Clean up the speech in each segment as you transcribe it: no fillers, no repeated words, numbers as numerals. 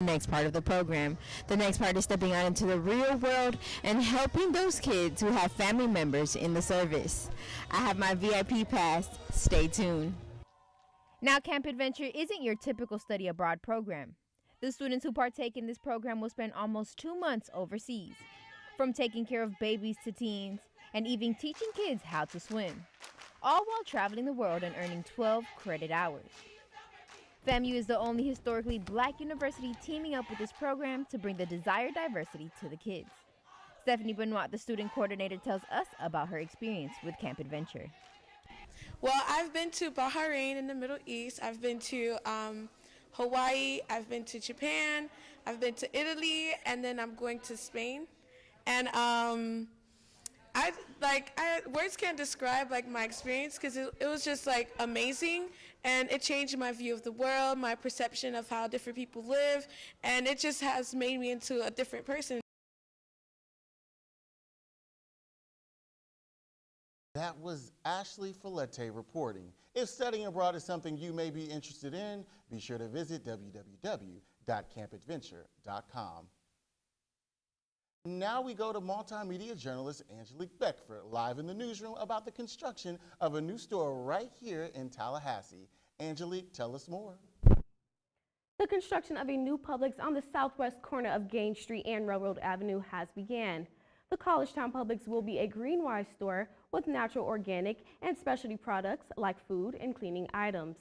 next part of the program. The next part is stepping out into the real world and helping those kids who have family members in the service. I have my VIP pass. Stay tuned. Now, Camp Adventure isn't your typical study abroad program. The students who partake in this program will spend almost 2 months overseas, from taking care of babies to teens, and even teaching kids how to swim, all while traveling the world and earning 12 credit hours. FAMU is the only historically black university teaming up with this program to bring the desired diversity to the kids. Stephanie Benoit, the student coordinator, tells us about her experience with Camp Adventure. Well, I've been to Bahrain in the Middle East. I've been to Hawaii. I've been to Japan. I've been to Italy, and then I'm going to Spain. And words can't describe my experience, because it was just amazing, and it changed my view of the world, my perception of how different people live, and it just has made me into a different person. That was Ashley Follette reporting. If studying abroad is something you may be interested in, be sure to visit www.campadventure.com. Now we go to multimedia journalist Angelique Beckford, live in the newsroom about the construction of a new store right here in Tallahassee. Angelique, tell us more. The construction of a new Publix on the southwest corner of Gaines Street and Railroad Avenue has begun. The College Town Publix will be a green-wise store with natural, organic, and specialty products like food and cleaning items.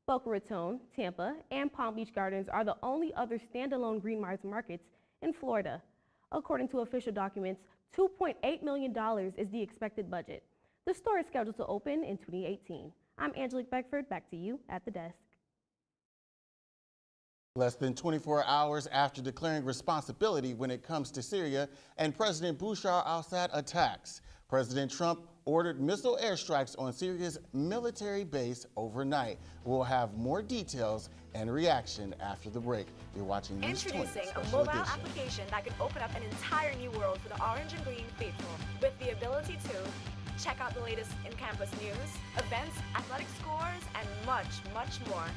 Boca Raton, Tampa, and Palm Beach Gardens are the only other standalone green-wise markets in Florida. According to official documents, $2.8 million is the expected budget. The store is scheduled to open in 2018. I'm Angelique Beckford. Back to you at the desk. Less than 24 hours after declaring responsibility when it comes to Syria and President Bashar al-Assad attacks, President Trump ordered missile airstrikes on Syria's military base overnight. We'll have more details and reaction after the break. You're watching News 20 Introducing a Special mobile Edition. application that could open up an entire new world for the orange and green faithful, with the ability to check out the latest in-campus news, events, athletic scores, and much, much more.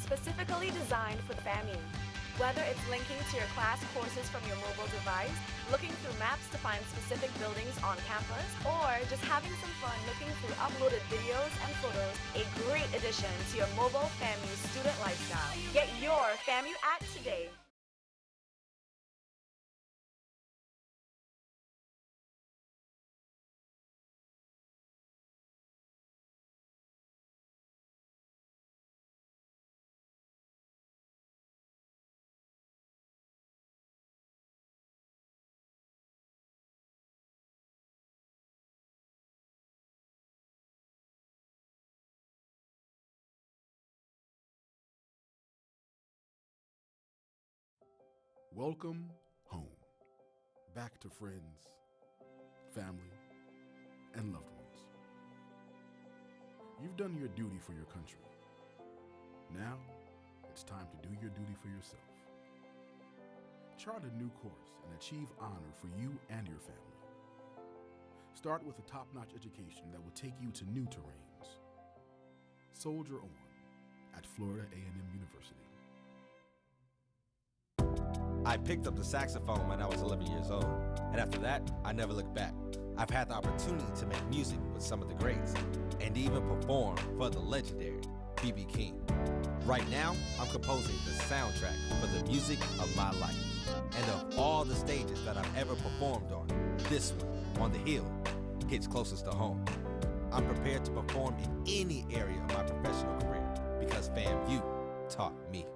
Specifically designed for the family. Whether it's linking to your class courses from your mobile device, looking through maps to find specific buildings on campus, or just having some fun looking through uploaded videos and photos, a great addition to your mobile FAMU student lifestyle. Get your FAMU app today. Welcome home, back to friends, family, and loved ones. You've done your duty for your country. Now, it's time to do your duty for yourself. Chart a new course and achieve honor for you and your family. Start with a top-notch education that will take you to new terrains. Soldier on at Florida A&M University. I picked up the saxophone when I was 11 years old, and after that, I never looked back. I've had the opportunity to make music with some of the greats, and even perform for the legendary B.B. King. Right now, I'm composing the soundtrack for the music of my life. And of all the stages that I've ever performed on, this one, On the Hill, hits closest to home. I'm prepared to perform in any area of my professional career, because FAMU taught me.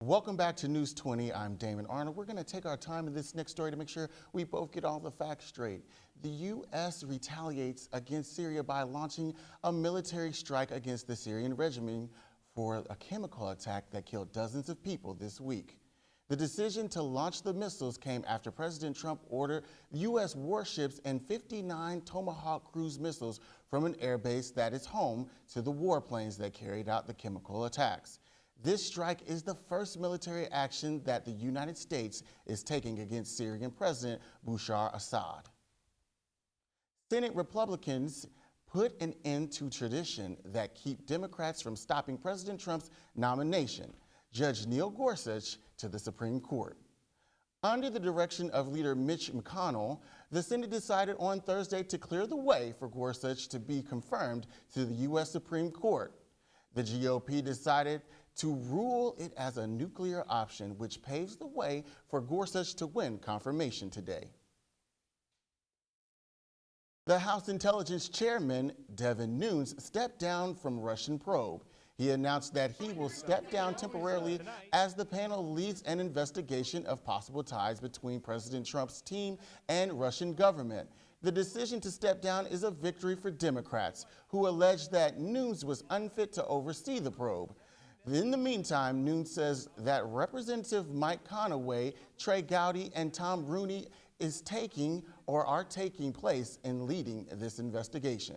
Welcome back to News 20. I'm Damon Arnold. We're going to take our time in this next story to make sure we both get all the facts straight. The U.S. retaliates against Syria by launching a military strike against the Syrian regime for a chemical attack that killed dozens of people this week. The decision to launch the missiles came after President Trump ordered U.S. warships and 59 Tomahawk cruise missiles from an airbase that is home to the warplanes that carried out the chemical attacks. This strike is the first military action that the United States is taking against Syrian President Bashar al-Assad. Senate Republicans put an end to tradition that keep Democrats from stopping President Trump's nomination, Judge Neil Gorsuch to the Supreme Court. Under the direction of leader Mitch McConnell, the Senate decided on Thursday to clear the way for Gorsuch to be confirmed to the U.S. Supreme Court. The GOP decided to rule it as a nuclear option, which paves the way for Gorsuch to win confirmation today. The House Intelligence Chairman, Devin Nunes, stepped down from Russian probe. He announced that he will step down temporarily as the panel leads an investigation of possible ties between President Trump's team and Russian government. The decision to step down is a victory for Democrats, who allege that Nunes was unfit to oversee the probe. In the meantime, Nunes says that Representative Mike Conaway, Trey Gowdy, and Tom Rooney are taking place in leading this investigation.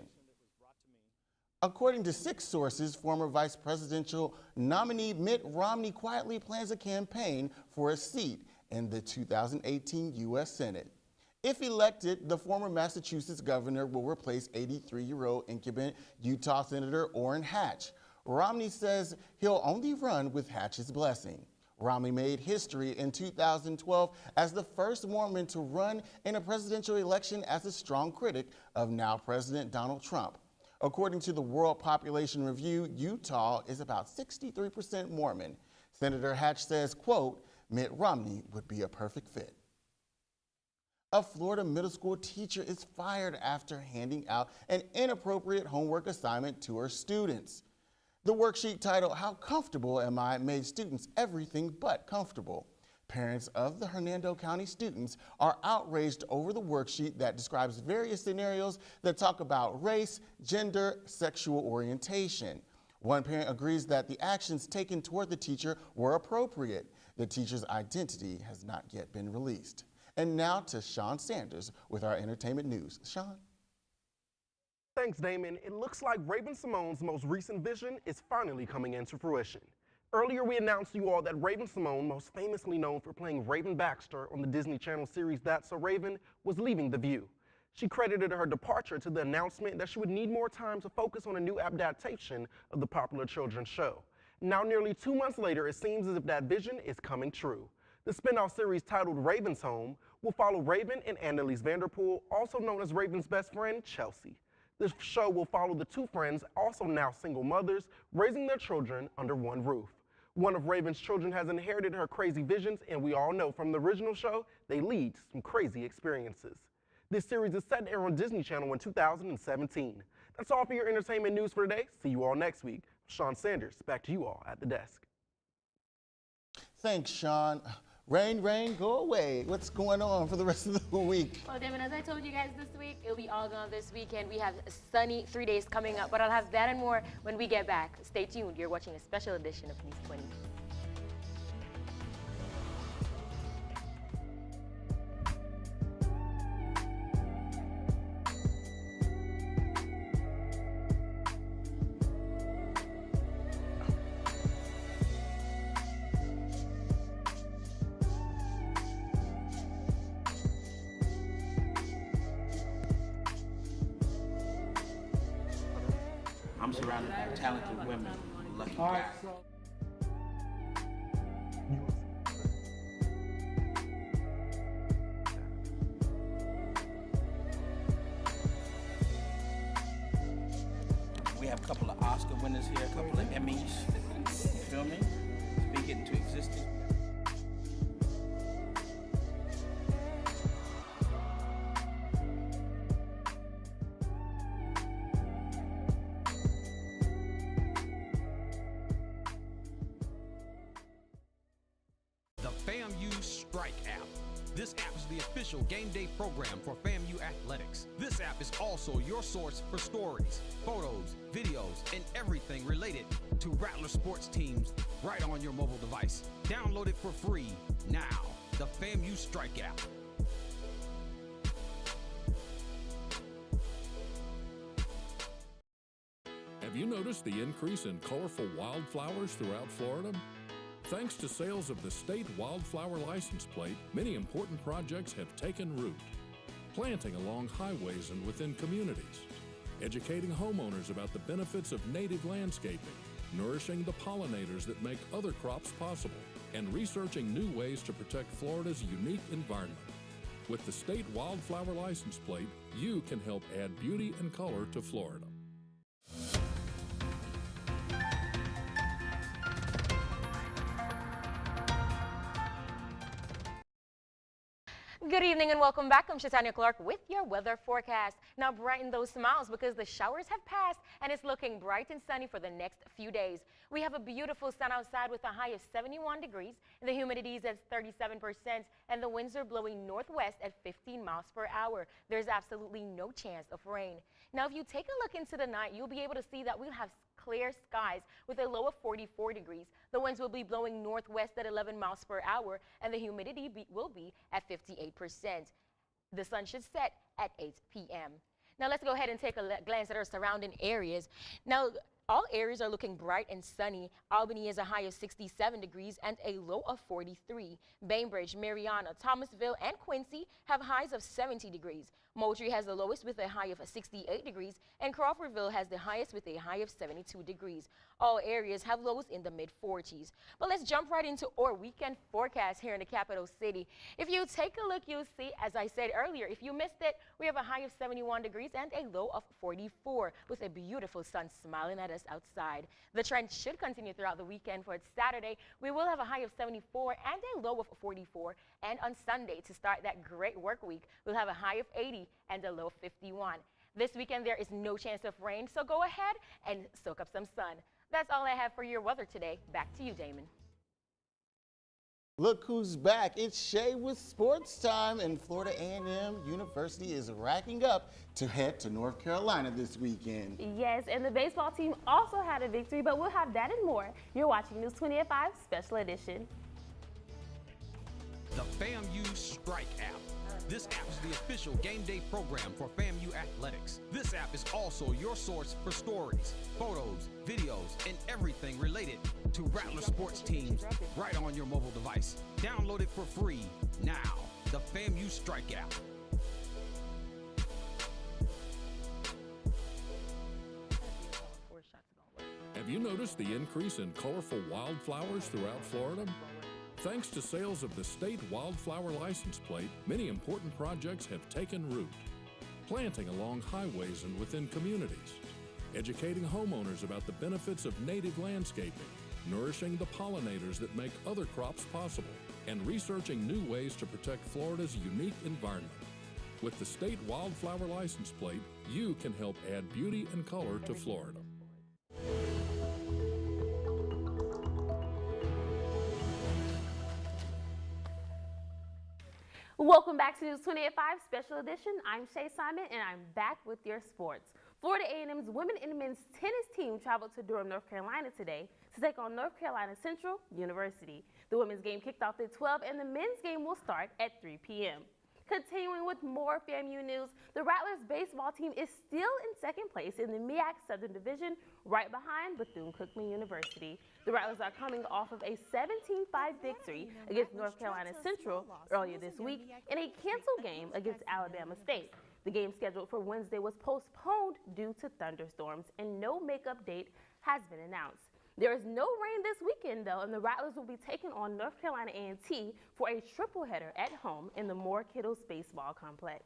According to 6 sources, former vice presidential nominee Mitt Romney quietly plans a campaign for a seat in the 2018 U.S. Senate. If elected, the former Massachusetts governor will replace 83-year-old incumbent Utah Senator Orrin Hatch. Romney says he'll only run with Hatch's blessing. Romney made history in 2012 as the first Mormon to run in a presidential election as a strong critic of now President Donald Trump. According to the World Population Review, Utah is about 63% Mormon. Senator Hatch says, quote, Mitt Romney would be a perfect fit. A Florida middle school teacher is fired after handing out an inappropriate homework assignment to her students. The worksheet titled, How Comfortable Am I? Made students everything but comfortable. Parents of the Hernando County students are outraged over the worksheet that describes various scenarios that talk about race, gender, sexual orientation. One parent agrees that the actions taken toward the teacher were appropriate. The teacher's identity has not yet been released. And now to Sean Sanders with our entertainment news. Sean? Thanks, Damon. It looks like Raven-Symoné's most recent vision is finally coming into fruition. Earlier, we announced to you all that Raven-Symoné, most famously known for playing Raven Baxter on the Disney Channel series That's So Raven, was leaving The View. She credited her departure to the announcement that she would need more time to focus on a new adaptation of the popular children's show. Now, nearly 2 months later, it seems as if that vision is coming true. The spin-off series titled Raven's Home will follow Raven and Annalise Vanderpool, also known as Raven's best friend, Chelsea. This show will follow the 2 friends, also now single mothers, raising their children under one roof. One of Raven's children has inherited her crazy visions, and we all know from the original show, they lead to some crazy experiences. This series is set to air on Disney Channel in 2017. That's all for your entertainment news for today. See you all next week. Sean Sanders, back to you all at the desk. Thanks, Sean. Rain, go away. What's going on for the rest of the week? Well, Devin, as I told you guys this week, it'll be all gone this weekend. We have a sunny 3 days coming up, but I'll have that and more when we get back. Stay tuned. You're watching a special edition of News 20. I'm surrounded by talented women. Lucky guy. We have a couple of Oscar winners here, a couple of Emmys. You feel me? Speak it into existence. FAMU Strike app. This app is the official game day program for FAMU athletics. This app is also your source for stories, photos, videos, and everything related to Rattler sports teams right on your mobile device. Download it for free now. The FAMU Strike app. Have you noticed the increase in colorful wildflowers throughout Florida? Thanks to sales of the state wildflower license plate, many important projects have taken root. Planting along highways and within communities, educating homeowners about the benefits of native landscaping, nourishing the pollinators that make other crops possible, and researching new ways to protect Florida's unique environment. With the state wildflower license plate, you can help add beauty and color to Florida. Good evening and welcome back. I'm Shatanya Clark with your weather forecast. Now brighten those smiles because the showers have passed and it's looking bright and sunny for the next few days. We have a beautiful sun outside with a high of 71 degrees. The humidity is at 37% and the winds are blowing northwest at 15 miles per hour. There's absolutely no chance of rain. Now if you take a look into the night, you'll be able to see that we'll have clear skies with a low of 44 degrees. The winds will be blowing northwest at 11 miles per hour and the humidity will be at 58%. The sun should set at 8 p.m. Now let's go ahead and take a glance at our surrounding areas. Now all areas are looking bright and sunny. Albany is a high of 67 degrees and a low of 43. Bainbridge, Mariana, Thomasville, and Quincy have highs of 70 degrees. Moultrie has the lowest with a high of 68 degrees, and Crawfordville has the highest with a high of 72 degrees. All areas have lows in the mid-40s. But let's jump right into our weekend forecast here in the capital city. If you take a look, you'll see, as I said earlier, if you missed it, we have a high of 71 degrees and a low of 44 with a beautiful sun smiling at us outside. The trend should continue throughout the weekend. For Saturday, we will have a high of 74 and a low of 44. And on Sunday, to start that great work week, we'll have a high of 80 and a low of 51. This weekend, there is no chance of rain, so go ahead and soak up some sun. That's all I have for your weather today. Back to you, Damon. Look who's back. It's Shay with Sports Time, and Florida A&M University is racking up to head to North Carolina this weekend. Yes, and the baseball team also had a victory, but we'll have that and more. You're watching News 20 at 5 Special Edition. The FAMU Strike app. This app is the official game day program for FAMU athletics. This app is also your source for stories, photos, videos, and everything related to Rattler sports teams right on your mobile device. Download it for free now. The FAMU Strike app. Have you noticed the increase in colorful wildflowers throughout Florida? Thanks to sales of the state wildflower license plate, many important projects have taken root. Planting along highways and within communities, educating homeowners about the benefits of native landscaping, nourishing the pollinators that make other crops possible, and researching new ways to protect Florida's unique environment. With the state wildflower license plate, you can help add beauty and color to Florida. Welcome back to News 20 at 5 Special Edition. I'm Shay Simon, and I'm back with your sports. Florida A&M's women and men's tennis team traveled to Durham, North Carolina today to take on North Carolina Central University. The women's game kicked off at 12, and the men's game will start at 3 p.m. Continuing with more FAMU news, the Rattlers baseball team is still in second place in the MEAC Southern Division, right behind Bethune-Cookman University. The Rattlers are coming off of a 17-5 victory against North Carolina Central earlier this week in a canceled game against Alabama State. The game scheduled for Wednesday was postponed due to thunderstorms, and no makeup date has been announced. There is no rain this weekend, though, and the Rattlers will be taking on North Carolina A&T for a triple header at home in the Moore Kittles Baseball Complex.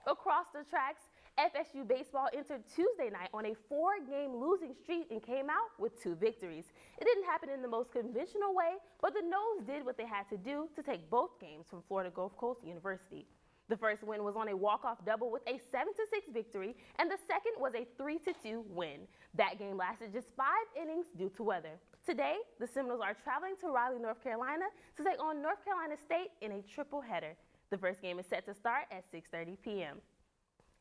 Across the tracks, FSU baseball entered Tuesday night on a 4-game losing streak and came out with 2 victories. It didn't happen in the most conventional way, but the Noles did what they had to do to take both games from Florida Gulf Coast University. The first win was on a walk-off double with a 7-6 victory, and the second was a 3-2 win. That game lasted just 5 innings due to weather. Today, the Seminoles are traveling to Raleigh, North Carolina to take on North Carolina State in a triple header. The first game is set to start at 6:30 p.m.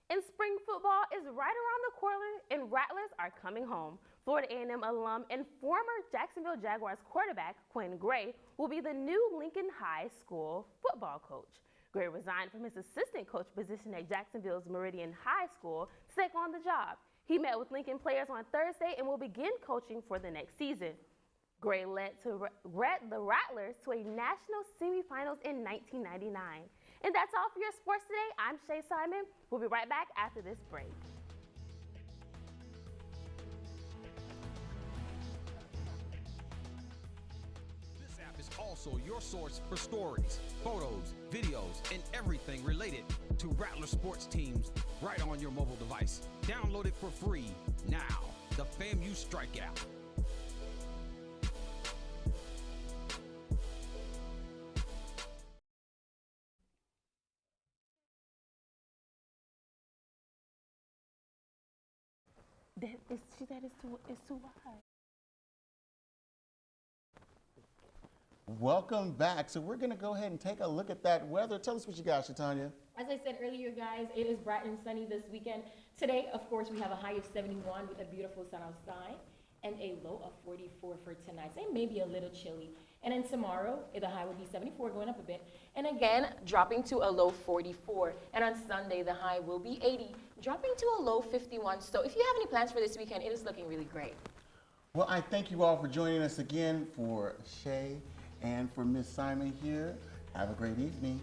And spring football is right around the corner, and Rattlers are coming home. Florida A&M alum and former Jacksonville Jaguars quarterback Quinn Gray will be the new Lincoln High School football coach. Gray resigned from his assistant coach position at Jacksonville's Meridian High School to take on the job. He met with Lincoln players on Thursday and will begin coaching for the next season. Gray led the Rattlers to a national semifinals in 1999. And that's all for your sports today. I'm Shay Simon. We'll be right back after this break. app is also your source for stories, photos, videos, and everything related to Rattler sports teams right on your mobile device. Download it for free now. The FAMU Strike app. She said it's too wide. Welcome back. So we're going to go ahead and take a look at that weather. Tell us what you got, Shatanya. As I said earlier, guys, it is bright and sunny this weekend. Today, of course, we have a high of 71 with a beautiful sun outside and a low of 44 for tonight. So it may be a little chilly. And then tomorrow, the high will be 74, going up a bit. And again, dropping to a low 44. And on Sunday, the high will be 80, dropping to a low 51. So if you have any plans for this weekend, it is looking really great. Well, I thank you all for joining us again. For Shay and for Miss Simon here, have a great evening.